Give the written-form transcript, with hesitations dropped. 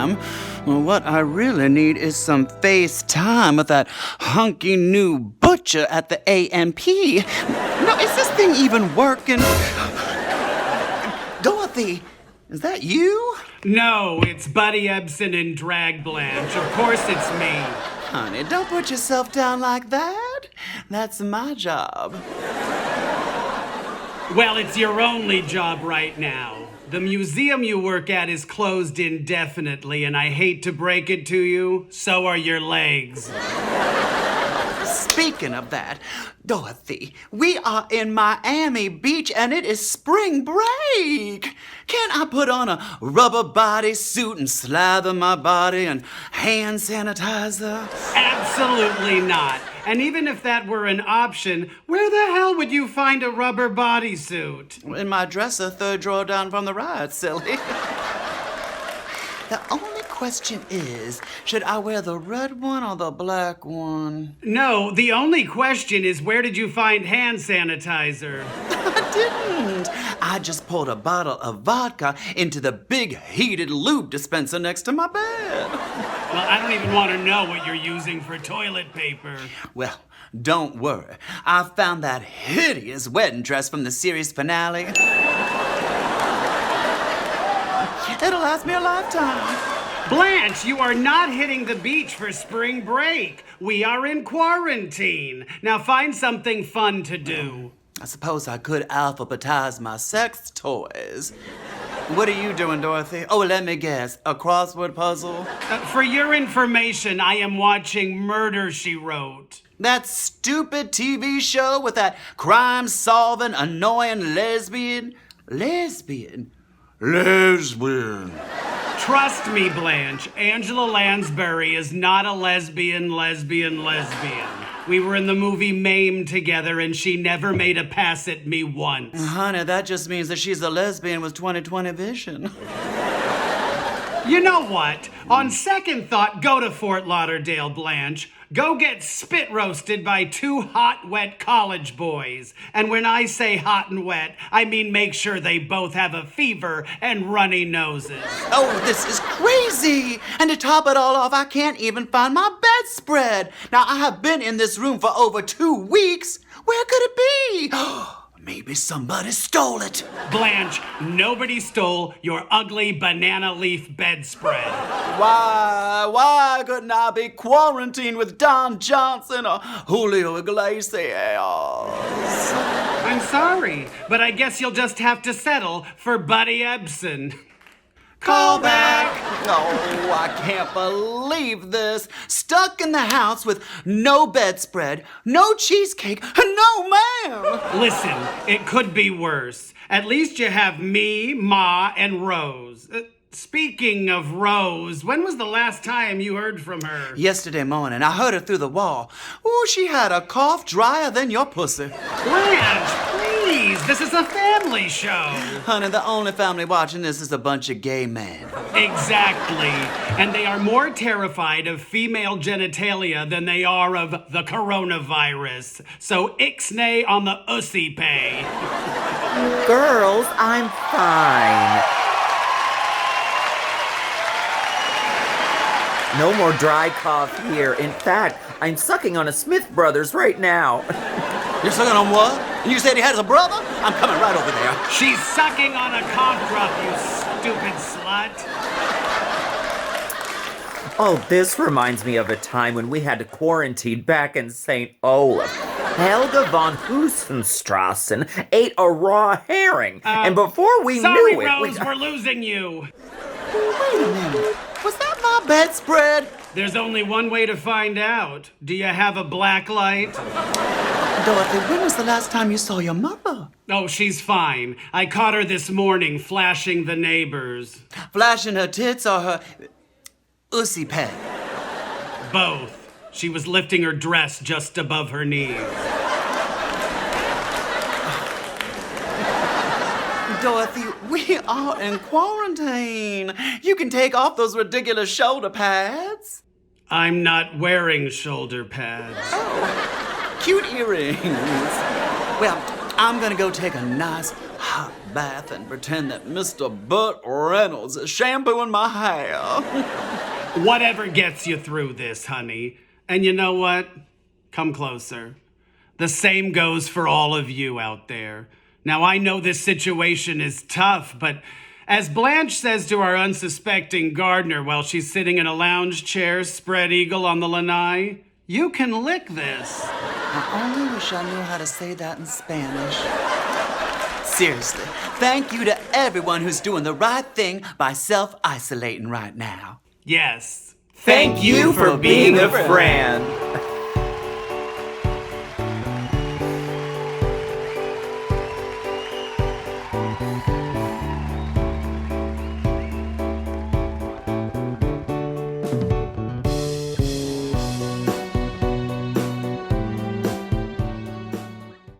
am. Well, what I really need is some FaceTime with that hunky new butcher at the AMP. No, is this thing even working? Dorothy, is that you? No, it's Buddy Ebsen and Drag Blanche. Of course it's me. Honey, don't put yourself down like that. That's my job. Well, it's your only job right now. The museum you work at is closed indefinitely, and I hate to break it to you, so are your legs. Speaking of that, Dorothy, we are in Miami Beach and it is spring break. Can't I put on a rubber bodysuit and slather my body in hand sanitizer? Absolutely not. And even if that were an option, where the hell would you find a rubber bodysuit? In my dresser, third drawer down from the right, silly. The only question is, should I wear the red one or the black one? No, the only question is, where did you find hand sanitizer? I didn't. I just poured a bottle of vodka into the big heated lube dispenser next to my bed. Well, I don't even want to know what you're using for toilet paper. Well, don't worry. I found that hideous wedding dress from the series finale. It'll last me a lifetime. Blanche, you are not hitting the beach for spring break. We are in quarantine. Now find something fun to do. I suppose I could alphabetize my sex toys. What are you doing, Dorothy? Oh, let me guess. A crossword puzzle? For your information, I am watching Murder, She Wrote. That stupid TV show with that crime-solving, annoying lesbian? Lesbian? Trust me, Blanche, Angela Lansbury is not a lesbian. We were in the movie Mame together, and she never made a pass at me once. Honey, that just means that she's a lesbian with 20/20 vision. You know what? On second thought, go to Fort Lauderdale, Blanche. Go get spit roasted by two hot, wet college boys. And when I say hot and wet, I mean make sure they both have a fever and runny noses. Oh, this is crazy! And to top it all off, I can't even find my bedspread. Now, I have been in this room for over 2 weeks. Where could it be? Maybe somebody stole it. Blanche, nobody stole your ugly banana leaf bedspread. Why couldn't I be quarantined with Don Johnson or Julio Iglesias? I'm sorry, but I guess you'll just have to settle for Buddy Ebsen. Call back! Oh, I can't believe this. Stuck in the house with no bedspread, no cheesecake, and no ma'am. Listen, it could be worse. At least you have me, Ma, and Rose. Speaking of Rose, when was the last time you heard from her? Yesterday morning. I heard her through the wall. Ooh, she had a cough drier than your pussy. Blanche, please, this is a family show. Honey, the only family watching this is a bunch of gay men. Exactly. And they are more terrified of female genitalia than they are of the coronavirus. So ixnay on the ussy pay. Girls, I'm fine. No more dry cough here. In fact, I'm sucking on a Smith Brothers right now. You're sucking on what? And you said he has a brother? I'm coming right over there. She's sucking on a cough drop, you stupid slut. Oh, this reminds me of a time when we had to quarantine back in St. Olaf. Helga von Hussenstrassen ate a raw herring, and before we knew it... Rose, we're losing you. Wait a minute. Was that my bedspread? There's only one way to find out. Do you have a black light? Dorothy, when was the last time you saw your mother? Oh, she's fine. I caught her this morning flashing the neighbors. Flashing her tits or her ussy pad? Both. She was lifting her dress just above her knees. Dorothy, we are in quarantine. You can take off those ridiculous shoulder pads. I'm not wearing shoulder pads. Oh, cute earrings. Well, I'm gonna go take a nice hot bath and pretend that Mr. Burt Reynolds is shampooing my hair. Whatever gets you through this, honey. And you know what? Come closer. The same goes for all of you out there. Now, I know this situation is tough, but as Blanche says to our unsuspecting gardener while she's sitting in a lounge chair, spread eagle on the lanai, you can lick this. I only wish I knew how to say that in Spanish. Seriously, thank you to everyone who's doing the right thing by self-isolating right now. Yes. Thank you for being a friend.